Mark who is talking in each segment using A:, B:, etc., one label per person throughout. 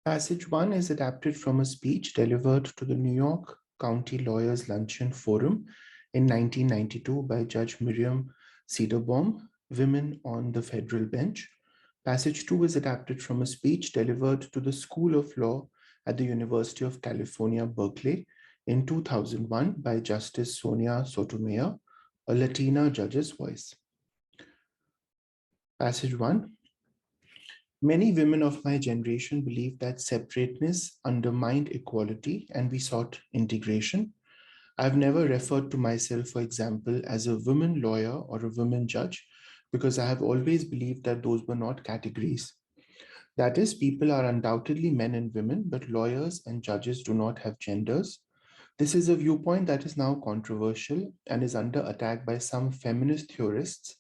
A: Passage 1 is adapted from a speech delivered to the New York County Lawyers Luncheon Forum in 1992 by Judge Miriam Cederbaum, Women on the Federal Bench. Passage 2 is adapted from a speech delivered to the School of Law at the University of California, Berkeley in 2001 by Justice Sonia Sotomayor, a Latina judge's voice. Passage 1. Many women of my generation believed that separateness undermined equality and we sought integration. I've never referred to myself, for example, as a woman lawyer or a woman judge because I have always believed that those were not categories. That is, people are undoubtedly men and women, but lawyers and judges do not have genders. This is a viewpoint that is now controversial and is under attack by some feminist theorists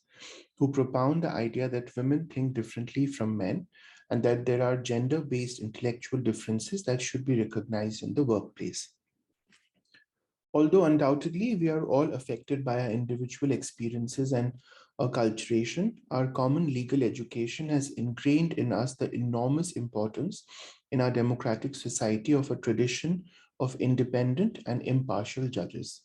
A: who propound the idea that women think differently from men and that there are gender-based intellectual differences that should be recognized in the workplace. Although undoubtedly we are all affected by our individual experiences and acculturation, our common legal education has ingrained in us the enormous importance in our democratic society of a tradition of independent and impartial judges.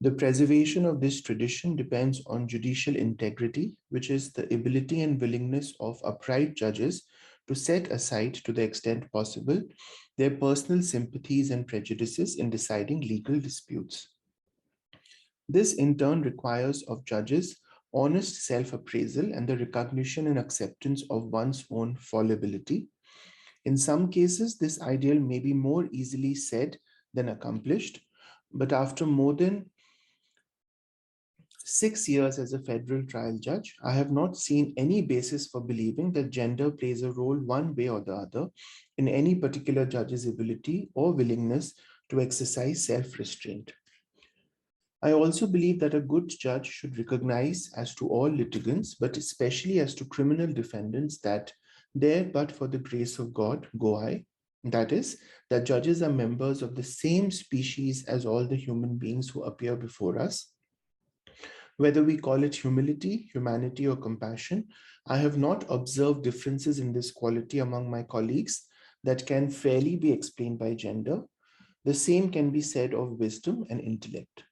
A: The preservation of this tradition depends on judicial integrity, which is the ability and willingness of upright judges to set aside, to the extent possible, their personal sympathies and prejudices in deciding legal disputes. This in turn requires of judges honest self-appraisal and the recognition and acceptance of one's own fallibility. In some cases, this ideal may be more easily said than accomplished, but after more than 6 years as a federal trial judge, I have not seen any basis for believing that gender plays a role one way or the other in any particular judge's ability or willingness to exercise self-restraint. I also believe that a good judge should recognize as to all litigants, but especially as to criminal defendants, that there but for the grace of God go I. That is, that judges are members of the same species as all the human beings who appear before us. Whether we call it humility, humanity, or compassion, I have not observed differences in this quality among my colleagues that can fairly be explained by gender. The same can be said of wisdom and intellect.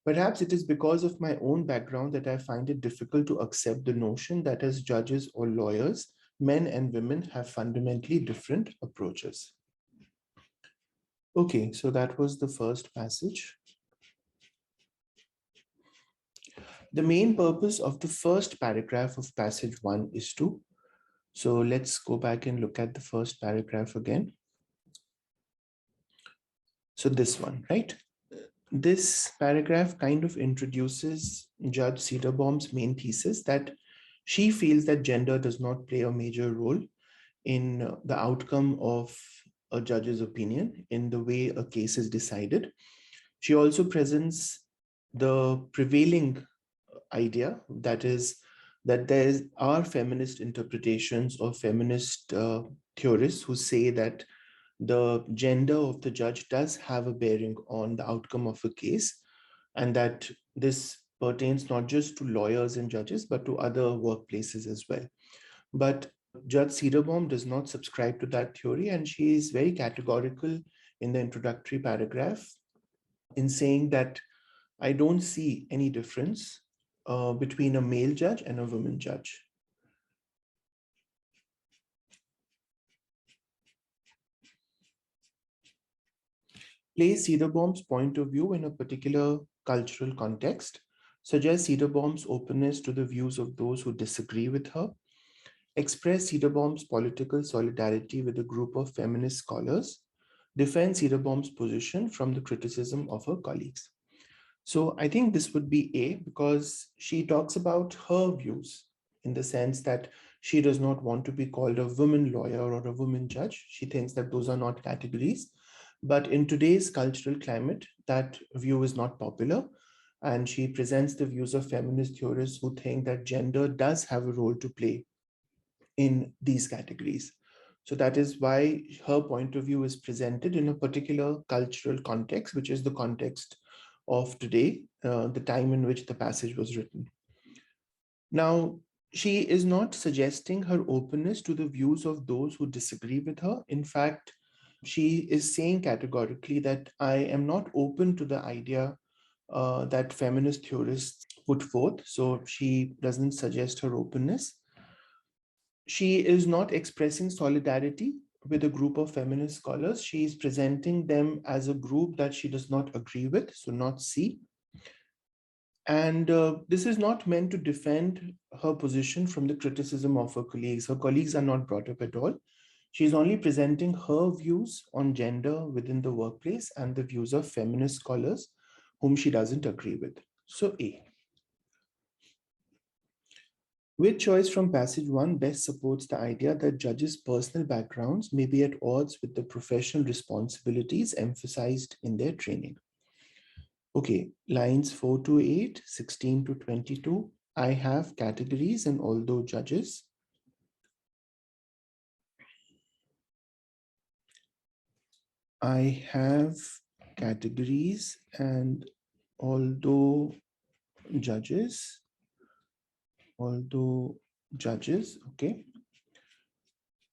A: Perhaps it is because of my own background that I find it difficult to accept the notion that as judges or lawyers, men and women have fundamentally different approaches. Okay, so that was the first passage. The main purpose of the first paragraph of passage 1 is to, so let's go back and look at the first paragraph again. So this one, right? This paragraph kind of introduces Judge Cederbaum's main thesis that she feels that gender does not play a major role in the outcome of a judge's opinion, in the way a case is decided. She also presents the prevailing idea, that is, that there are feminist interpretations or feminist theorists who say that the gender of the judge does have a bearing on the outcome of a case, and that this pertains not just to lawyers and judges, but to other workplaces as well. But Judge Cederbaum does not subscribe to that theory, and she is very categorical in the introductory paragraph in saying that I don't see any difference between a male judge and a woman judge. Place Cederbaum's point of view in a particular cultural context, suggest Cederbaum's openness to the views of those who disagree with her, express Cederbaum's political solidarity with a group of feminist scholars, defend Cederbaum's position from the criticism of her colleagues. So I think this would be A, because she talks about her views in the sense that she does not want to be called a woman lawyer or a woman judge. She thinks that those are not categories. But in today's cultural climate, that view is not popular. And she presents the views of feminist theorists who think that gender does have a role to play in these categories. So that is why her point of view is presented in a particular cultural context, which is the context of today, the time in which the passage was written. Now, She is not suggesting her openness to the views of those who disagree with her. In fact, she is saying categorically that I am not open to the idea that feminist theorists put forth. So she doesn't suggest her openness. She is not expressing solidarity with a group of feminist scholars. She is presenting them as a group that she does not agree with, so not C. And this is not meant to defend her position from the criticism of her colleagues. Her colleagues are not brought up at all. She is only presenting her views on gender within the workplace and the views of feminist scholars whom she doesn't agree with. So A. Which choice from passage 1 best supports the idea that judges' personal backgrounds may be at odds with the professional responsibilities emphasized in their training? Okay, lines 4 to 8, 16 to 22. I have categories, and although judges, I have categories, and although judges, okay.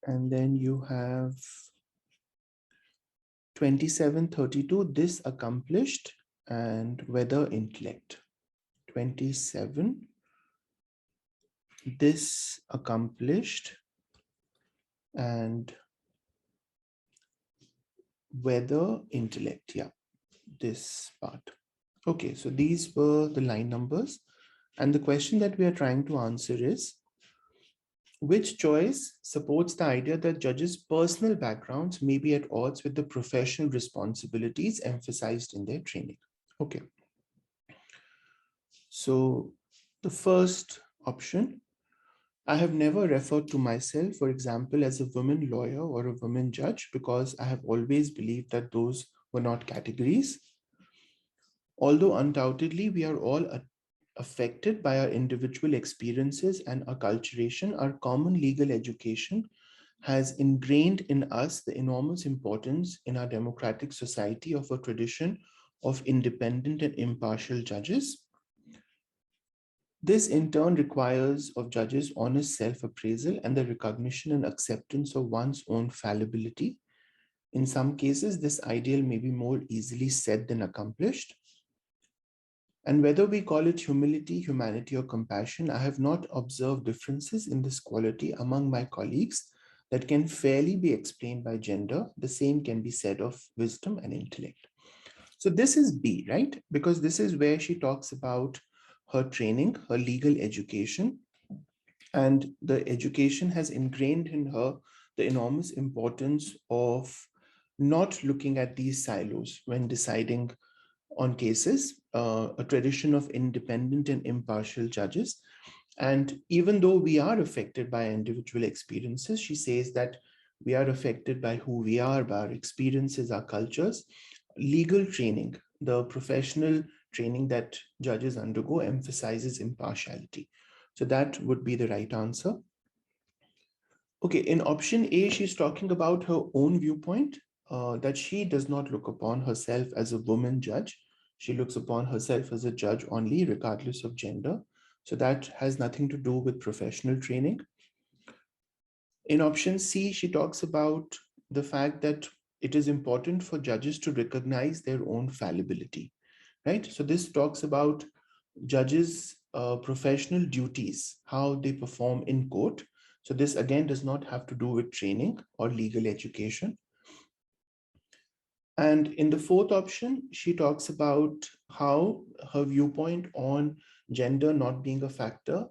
A: And then you have 2732, this accomplished and whether intellect. 27, this accomplished and whether intellect. Yeah, this part. Okay, so these were the line numbers. And the question that we are trying to answer is, which choice supports the idea that judges' personal backgrounds may be at odds with the professional responsibilities emphasized in their training? Okay. So the first option, I have never referred to myself, for example, as a woman lawyer or a woman judge, because I have always believed that those were not categories. Although undoubtedly we are all affected by our individual experiences and acculturation, our common legal education has ingrained in us the enormous importance in our democratic society of a tradition of independent and impartial judges. This in turn requires of judges honest self-appraisal and the recognition and acceptance of one's own fallibility. In some cases, this ideal may be more easily said than accomplished. And whether we call it humility, humanity, or compassion, I have not observed differences in this quality among my colleagues that can fairly be explained by gender. The same can be said of wisdom and intellect. So this is B, right? Because this is where she talks about her training, her legal education, and the education has ingrained in her the enormous importance of not looking at these silos when deciding on cases, a tradition of independent and impartial judges. And even though we are affected by individual experiences, she says that we are affected by who we are, by our experiences, our cultures. Legal training, the professional training that judges undergo, emphasizes impartiality. So that would be the right answer. Okay, in option A, she's talking about her own viewpoint, that she does not look upon herself as a woman judge. She looks upon herself as a judge only, regardless of gender. So that has nothing to do with professional training. In option C, she talks about the fact that it is important for judges to recognize their own fallibility, right? So this talks about judges' professional duties, how they perform in court. So this again does not have to do with training or legal education. And in the fourth option, she talks about how her viewpoint on gender not being a factor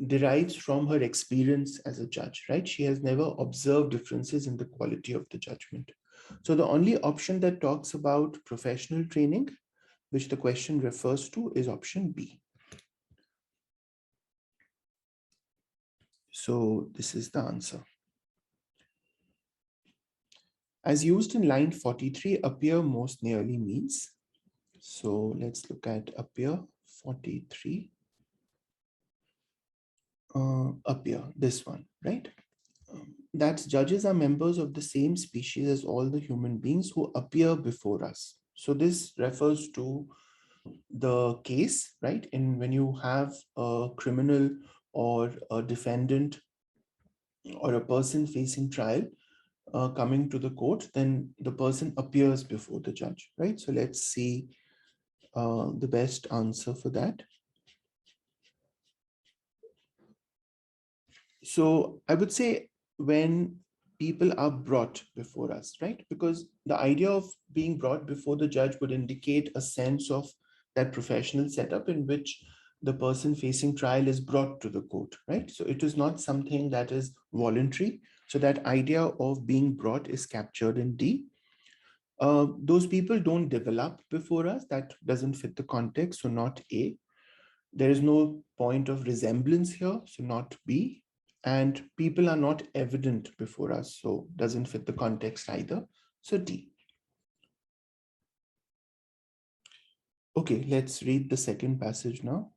A: derives from her experience as a judge, right? She has never observed differences in the quality of the judgment. So the only option that talks about professional training, which the question refers to, is option B. So this is the answer. As used in line 43, appear most nearly means. So let's look at appear 43. Appear, this one, right? That judges are members of the same species as all the human beings who appear before us. So this refers to the case, right? In when you have a criminal or a defendant or a person facing trial coming to the court, then the person appears before the judge, right? So let's see the best answer for that. So I would say when people are brought before us, right? Because the idea of being brought before the judge would indicate a sense of that professional setup in which the person facing trial is brought to the court, right? So it is not something that is voluntary. So that idea of being brought is captured in D. Those people don't develop before us. That doesn't fit the context. So not A. There is no point of resemblance here, so not B. And people are not evident before us, so doesn't fit the context either. So D. Okay, let's read the second passage now.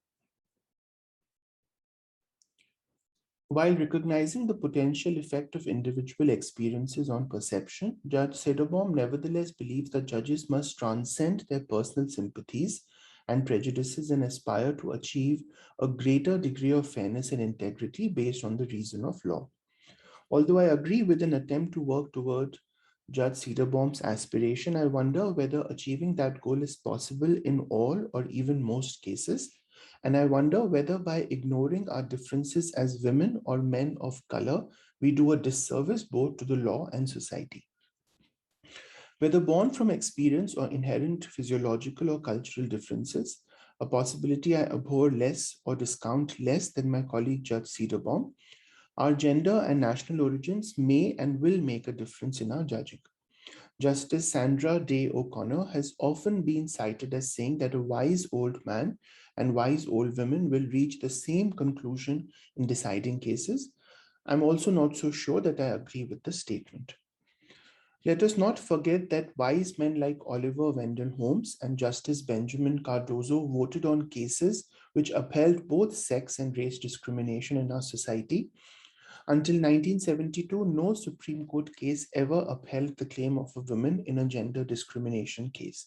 A: While recognizing the potential effect of individual experiences on perception, Judge Sotomayor nevertheless believes that judges must transcend their personal sympathies and prejudices and aspire to achieve a greater degree of fairness and integrity based on the reason of law. Although I agree with an attempt to work toward Judge Cedarbaum's aspiration, I wonder whether achieving that goal is possible in all or even most cases. And I wonder whether by ignoring our differences as women or men of color, we do a disservice both to the law and society. Whether born from experience or inherent physiological or cultural differences, a possibility I abhor less or discount less than my colleague Judge Cedarbaum, our gender and national origins may and will make a difference in our judging. Justice Sandra Day O'Connor has often been cited as saying that a wise old man and wise old women will reach the same conclusion in deciding cases. I'm also not so sure that I agree with the statement. Let us not forget that wise men like Oliver Wendell Holmes and Justice Benjamin Cardozo voted on cases which upheld both sex and race discrimination in our society. Until 1972, no Supreme Court case ever upheld the claim of a woman in a gender discrimination case.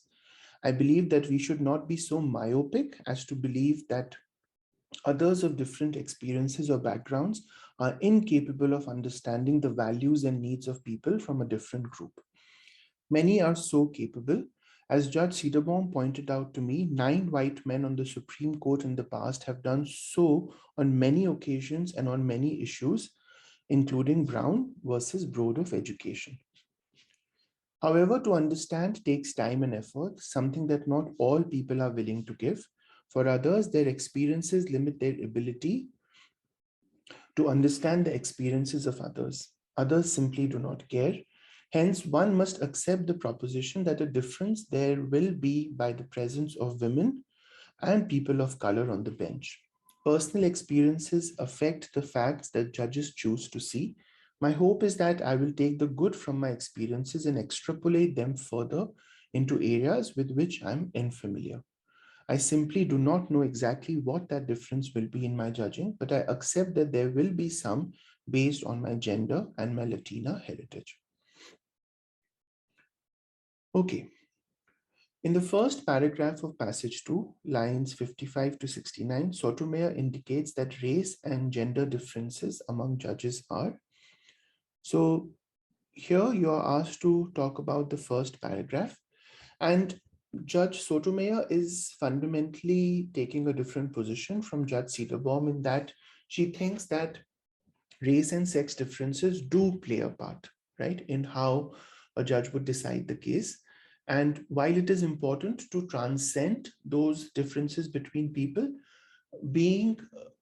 A: I believe that we should not be so myopic as to believe that others of different experiences or backgrounds are incapable of understanding the values and needs of people from a different group. Many are so capable. As Judge Cedarbaum pointed out to me, 9 white men on the Supreme Court in the past have done so on many occasions and on many issues, including Brown versus Board of Education. However, to understand takes time and effort, something that not all people are willing to give. For others, their experiences limit their ability to understand the experiences of others. Others simply do not care. Hence, one must accept the proposition that a difference there will be by the presence of women and people of color on the bench. Personal experiences affect the facts that judges choose to see. My hope is that I will take the good from my experiences and extrapolate them further into areas with which I'm unfamiliar. I simply do not know exactly what that difference will be in my judging, but I accept that there will be some based on my gender and my Latina heritage. Okay. In the first paragraph of passage 2, lines 55 to 69, Sotomayor indicates that race and gender differences among judges are. So here you are asked to talk about the first paragraph, and Judge Sotomayor is fundamentally taking a different position from Judge Cedarbaum in that she thinks that race and sex differences do play a part, right, in how a judge would decide the case. And while it is important to transcend those differences between people, being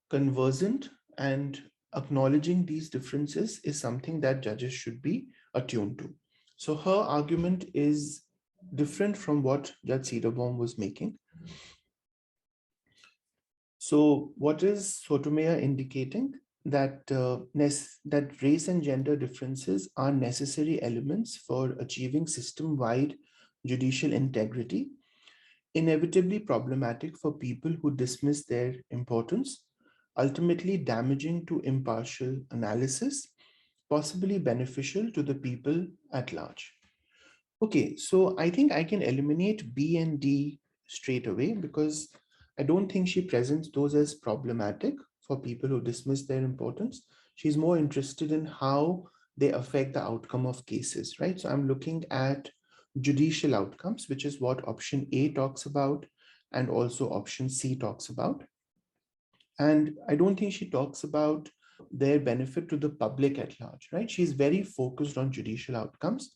A: conversant and acknowledging these differences is something that judges should be attuned to. So her argument is different from what Judge Cedarbaum was making. So what is Sotomayor indicating? That race and gender differences are necessary elements for achieving system-wide judicial integrity, inevitably problematic for people who dismiss their importance, ultimately damaging to impartial analysis, possibly beneficial to the people at large. Okay, so I think I can eliminate B and D straight away because I don't think she presents those as problematic. for people who dismiss their importance. She's more interested in how they affect the outcome of cases, right? So I'm looking at judicial outcomes, which is what option A talks about, and also option C talks about. And I don't think she talks about their benefit to the public at large, right? She's very focused on judicial outcomes.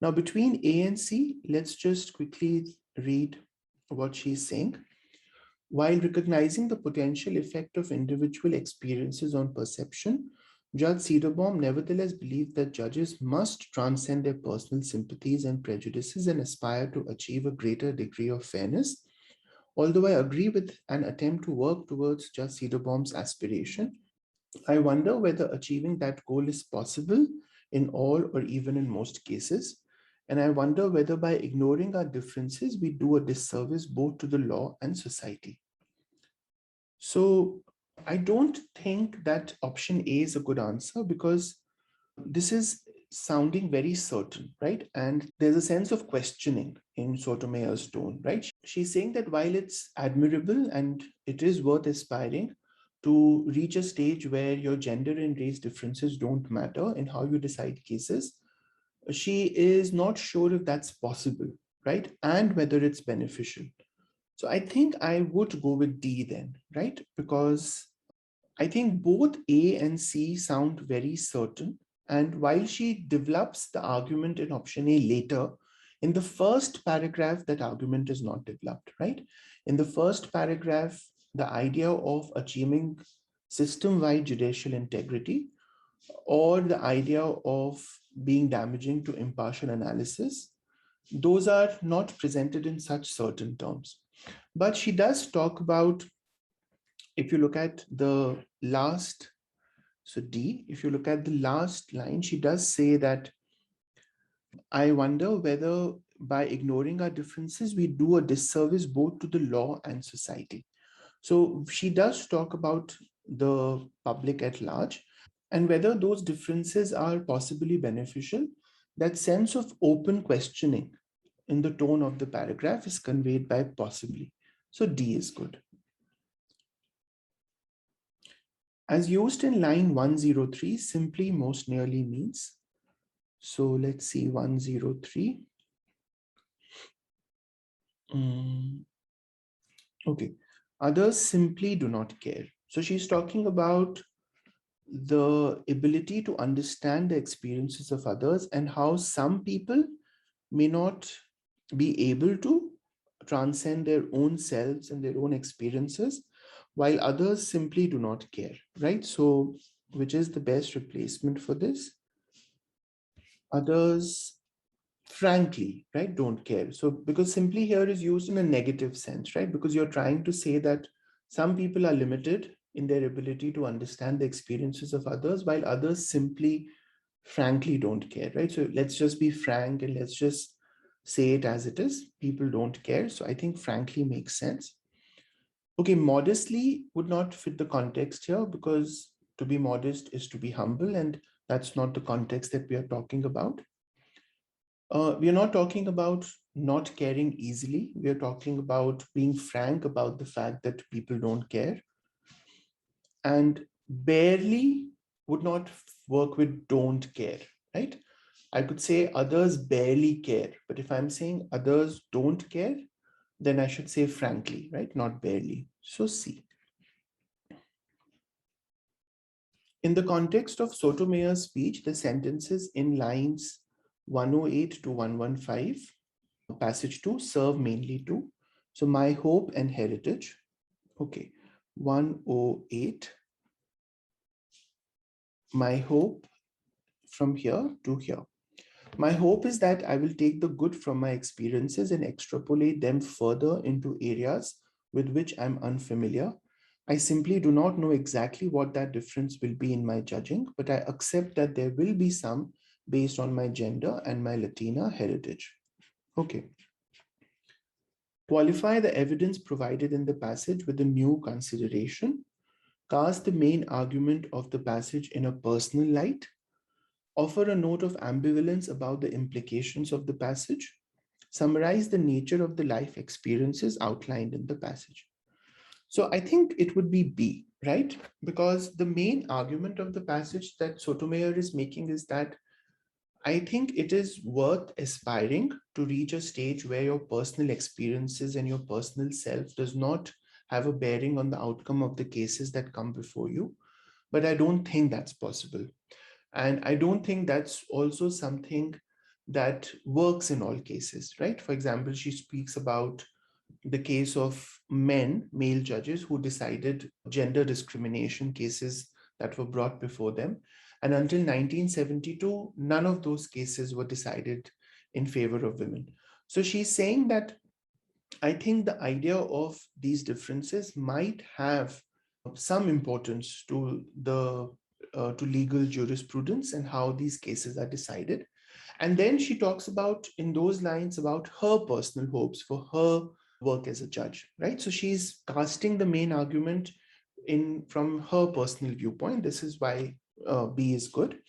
A: Now, between A and C, let's just quickly read what she's saying. While recognizing the potential effect of individual experiences on perception, Judge Cedarbaum nevertheless believed that judges must transcend their personal sympathies and prejudices and aspire to achieve a greater degree of fairness. Although I agree with an attempt to work towards Judge Cedarbaum's aspiration, I wonder whether achieving that goal is possible in all or even in most cases. And I wonder whether by ignoring our differences, we do a disservice both to the law and society. So I don't think that option A is a good answer because this is sounding very certain, right? And there's a sense of questioning in Sotomayor's tone, right? She's saying that while it's admirable and it is worth aspiring to reach a stage where your gender and race differences don't matter in how you decide cases, she is not sure if that's possible, right? And whether it's beneficial. So I think I would go with D then, right? Because I think both A and C sound very certain. And while she develops the argument in option A later, in the first paragraph, that argument is not developed, right? In the first paragraph, the idea of achieving system-wide judicial integrity or the idea of being damaging to impartial analysis, those are not presented in such certain terms. But she does talk about, if you look at the last, so D, if you look at the last line, she does say that I wonder whether by ignoring our differences, we do a disservice both to the law and society. So she does talk about the public at large and whether those differences are possibly beneficial. That sense of open questioning in the tone of the paragraph is conveyed by possibly. So D is good. As used in line 103, simply most nearly means. So let's see 103. Okay. Others simply do not care. So she's talking about the ability to understand the experiences of others and how some people may not be able to transcend their own selves and their own experiences, while others simply do not care, right? So, which is the best replacement for this? Others, frankly, right, don't care. So, because simply here is used in a negative sense, right? Because you're trying to say that some people are limited in their ability to understand the experiences of others, while others simply, frankly, don't care, right? So, let's just be frank and let's just say it as it is. People don't care. So, I think frankly makes sense. Okay, modestly would not fit the context here because to be modest is to be humble, and that's not the context that we are talking about. We are not talking about not caring easily. We are talking about being frank about the fact that people don't care. And barely would not work with don't care, right? I could say others barely care, but if I'm saying others don't care, then I should say frankly, right? Not barely. So C. In the context of Sotomayor's speech, the sentences in lines 108 to 115, passage 2, serve mainly to, so my hope and heritage. Okay, 108, my hope from here to here. My hope is that I will take the good from my experiences and extrapolate them further into areas with which I'm unfamiliar. I simply do not know exactly what that difference will be in my judging, but I accept that there will be some based on my gender and my Latina heritage. Okay. Qualify the evidence provided in the passage with a new consideration. Cast the main argument of the passage in a personal light. Offer a note of ambivalence about the implications of the passage. Summarize the nature of the life experiences outlined in the passage. So I think it would be B, right? Because the main argument of the passage that Sotomayor is making is that I think it is worth aspiring to reach a stage where your personal experiences and your personal self does not have a bearing on the outcome of the cases that come before you. But I don't think that's possible. And I don't think that's also something that works in all cases, right? For example, she speaks about the case of male judges who decided gender discrimination cases that were brought before them. And until 1972, none of those cases were decided in favor of women. So she's saying that I think the idea of these differences might have some importance to the to legal jurisprudence and how these cases are decided. And then she talks about in those lines about her personal hopes for her work as a judge, right? So she's casting the main argument in from her personal viewpoint. This is why B is good.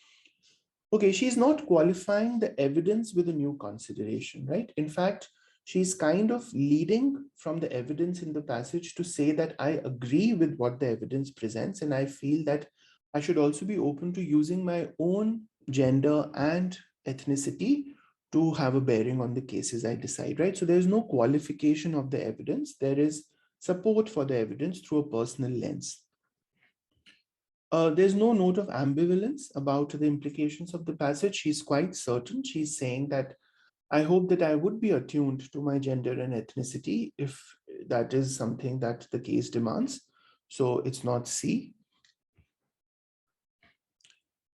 A: Okay, she's not qualifying the evidence with a new consideration, right? In fact, she's kind of leading from the evidence in the passage to say that I agree with what the evidence presents, and I feel that I should also be open to using my own gender and ethnicity to have a bearing on the cases I decide, right? So there's no qualification of the evidence. There is support for the evidence through a personal lens. There's no note of ambivalence about the implications of the passage. She's quite certain. She's saying that I hope that I would be attuned to my gender and ethnicity if that is something that the case demands. So it's not C.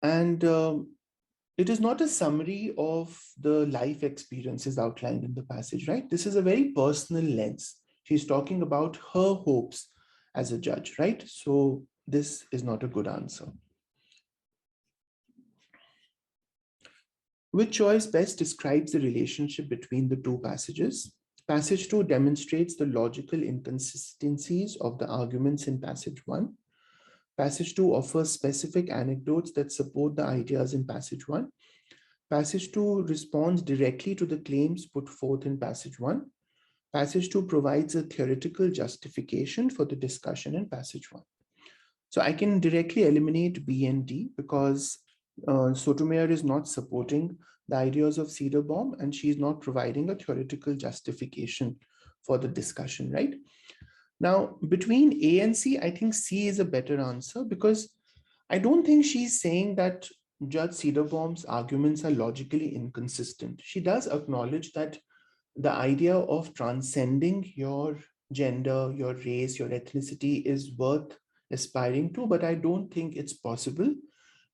A: And it is not a summary of the life experiences outlined in the passage, right? This is a very personal lens. She's talking about her hopes as a judge, right? So this is not a good answer. Which choice best describes the relationship between the two passages? Passage 2 demonstrates the logical inconsistencies of the arguments in passage 1. Passage 2 offers specific anecdotes that support the ideas in passage 1. Passage 2 responds directly to the claims put forth in passage 1. Passage 2 provides a theoretical justification for the discussion in passage 1. So I can directly eliminate B and D because Sotomayor is not supporting the ideas of Cederbaum and she's not providing a theoretical justification for the discussion, right? Now, between A and C, I think C is a better answer because I don't think she's saying that Judge Cederbaum's arguments are logically inconsistent. She does acknowledge that the idea of transcending your gender, your race, your ethnicity is worth aspiring to, but I don't think it's possible.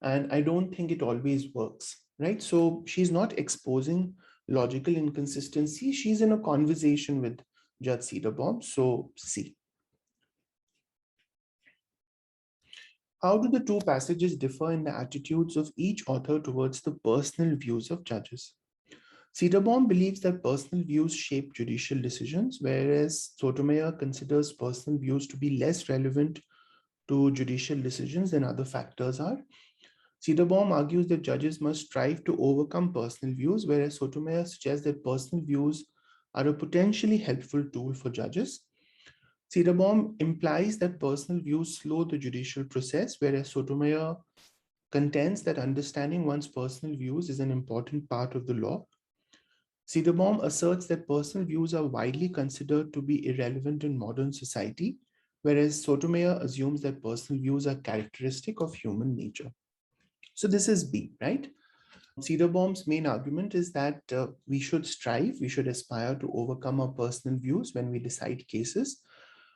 A: And I don't think it always works, right? So she's not exposing logical inconsistency. She's in a conversation with Judge Cederbaum. So C. How do the two passages differ in the attitudes of each author towards the personal views of judges? Cederbaum believes that personal views shape judicial decisions, whereas Sotomayor considers personal views to be less relevant to judicial decisions than other factors are. Cederbaum argues that judges must strive to overcome personal views, whereas Sotomayor suggests that personal views are a potentially helpful tool for judges. Cederbaum implies that personal views slow the judicial process, whereas Sotomayor contends that understanding one's personal views is an important part of the law. Cederbaum asserts that personal views are widely considered to be irrelevant in modern society, whereas Sotomayor assumes that personal views are characteristic of human nature. So this is B, right? Cederbaum's main argument is that we should strive, we should aspire to overcome our personal views when we decide cases,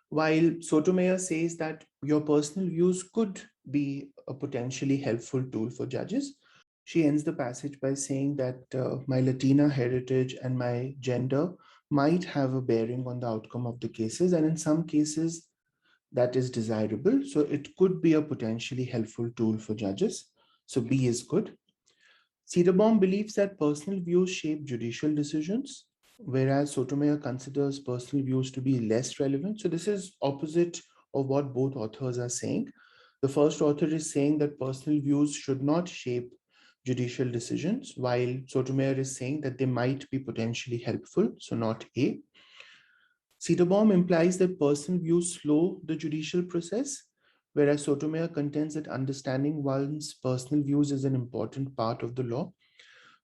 A: while Sotomayor says that your personal views could be a potentially helpful tool for judges. She ends the passage by saying that my Latina heritage and my gender might have a bearing on the outcome of the cases, and in some cases, that is desirable. So it could be a potentially helpful tool for judges. So B is good. Cederbaum believes that personal views shape judicial decisions, whereas Sotomayor considers personal views to be less relevant. So this is opposite of what both authors are saying. The first author is saying that personal views should not shape judicial decisions, while Sotomayor is saying that they might be potentially helpful, so not A. Cederbaum implies that personal views slow the judicial process, whereas Sotomayor contends that understanding one's personal views is an important part of the law.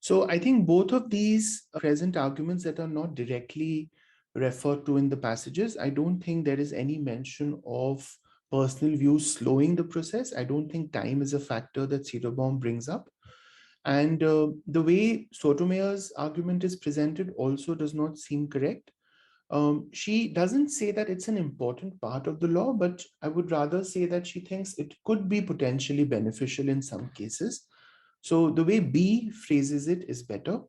A: So I think both of these present arguments that are not directly referred to in the passages, I don't think there is any mention of personal views slowing the process. I don't think time is a factor that Cederbaum brings up. And the way Sotomayor's argument is presented also does not seem correct. She doesn't say that it's an important part of the law, but I would rather say that she thinks it could be potentially beneficial in some cases. So the way B phrases it is better.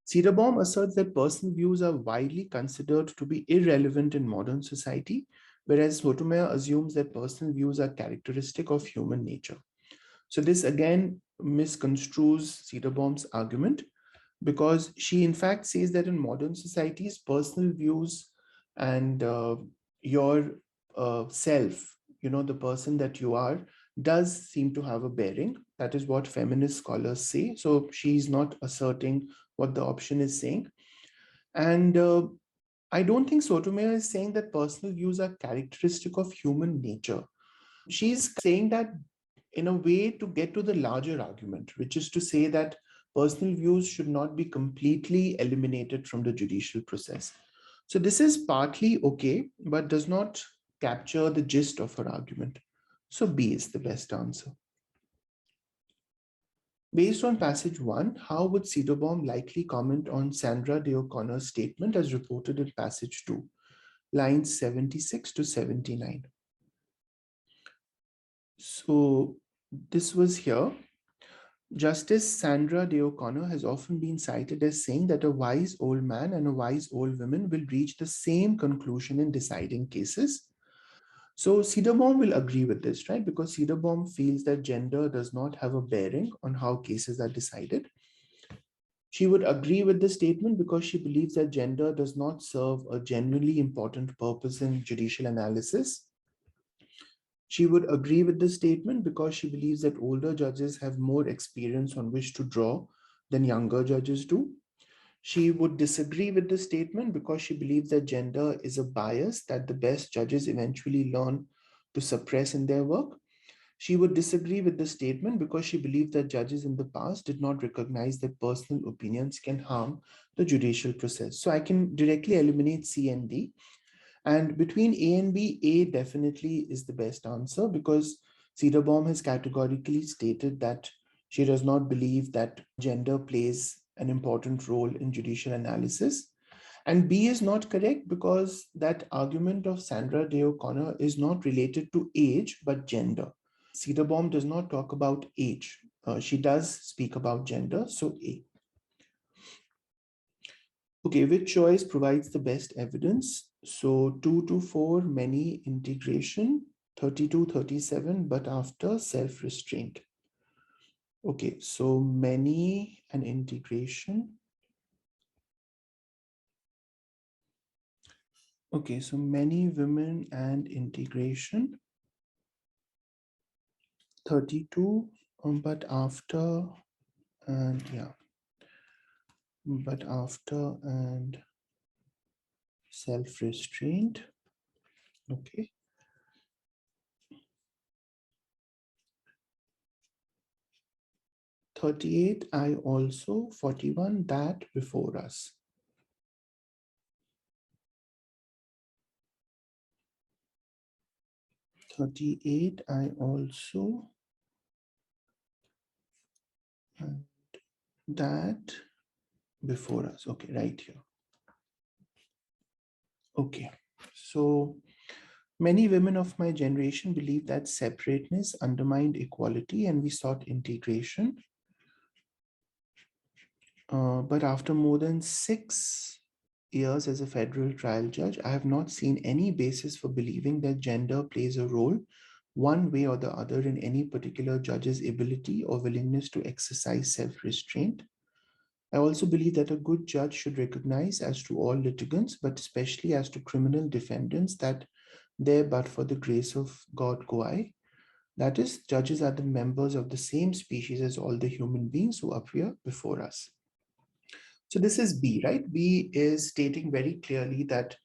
A: Cederbaum asserts that personal views are widely considered to be irrelevant in modern society, whereas Sotomayor assumes that personal views are characteristic of human nature. So this again misconstrues Cederbaum's argument, because she in fact says that in modern societies, personal views and your self, the person that you are, does seem to have a bearing. That is what feminist scholars say. So she's not asserting what the option is saying. And I don't think Sotomayor is saying that personal views are characteristic of human nature. She's saying that in a way to get to the larger argument, which is to say that personal views should not be completely eliminated from the judicial process. So this is partly okay, but does not capture the gist of her argument. So B is the best answer. Based on passage 1, how would Cederbaum likely comment on Sandra Day O'Connor's statement as reported in passage 2, lines 76 to 79? So this was here. Justice Sandra Day O'Connor has often been cited as saying that a wise old man and a wise old woman will reach the same conclusion in deciding cases. So Cederbaum will agree with this, right? Because Cederbaum feels that gender does not have a bearing on how cases are decided. She would agree with the statement because she believes that gender does not serve a genuinely important purpose in judicial analysis. She would agree with the statement because she believes that older judges have more experience on which to draw than younger judges do. She would disagree with the statement because she believes that gender is a bias that the best judges eventually learn to suppress in their work. She would disagree with the statement because she believes that judges in the past did not recognize that personal opinions can harm the judicial process. So I can directly eliminate C and D. And between A and B, A definitely is the best answer because Cederbaum has categorically stated that she does not believe that gender plays an important role in judicial analysis. And B is not correct because that argument of Sandra Day O'Connor is not related to age, but gender. Cederbaum does not talk about age. She does speak about gender, so A. Okay, which choice provides the best evidence? So 2 to 4, many integration, 32, 37, but after self-restraint. Okay, so many and integration. Okay, so many women and integration, 32, but after and yeah, but after and self-restraint. Okay. 38, I also, 41, that before us. 38, I also, and that before us. Okay, right here. Okay, so many women of my generation believe that separateness undermined equality and we sought integration. But after more than 6 years as a federal trial judge, I have not seen any basis for believing that gender plays a role one way or the other in any particular judge's ability or willingness to exercise self-restraint. I also believe that a good judge should recognize as to all litigants, but especially as to criminal defendants, that there but for the grace of God go I. That is, judges are the members of the same species as all the human beings who appear before us. So this is B, right? B is stating very clearly that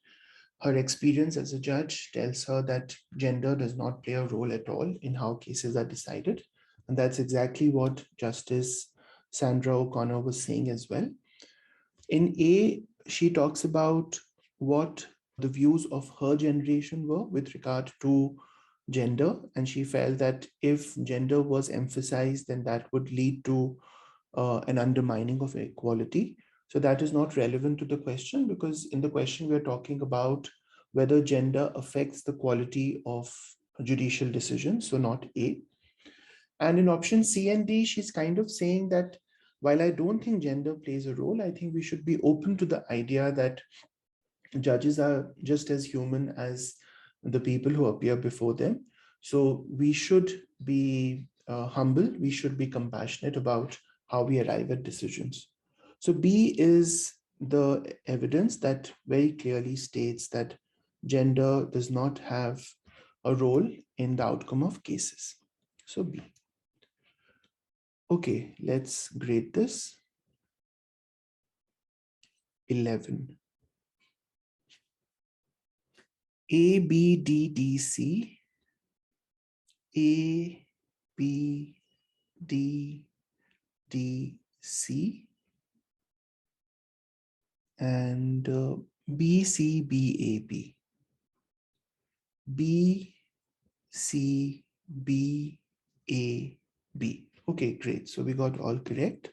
A: her experience as a judge tells her that gender does not play a role at all in how cases are decided. And that's exactly what Justice Sandra O'Connor was saying as well. In A, she talks about what the views of her generation were with regard to gender. And she felt that if gender was emphasized, then that would lead to an undermining of equality. So that is not relevant to the question, because in the question we're talking about whether gender affects the quality of judicial decisions, so not A. And in option C and D, she's kind of saying that while I don't think gender plays a role, I think we should be open to the idea that judges are just as human as the people who appear before them. So we should be humble, we should be compassionate about how we arrive at decisions. So B is the evidence that very clearly states that gender does not have a role in the outcome of cases. So B. Okay, let's grade this. 11. A, B, D, D, C. A, B, D, D, C. And B, C, B, A, B. B, C, B, A, B. Okay, great. So we got all correct.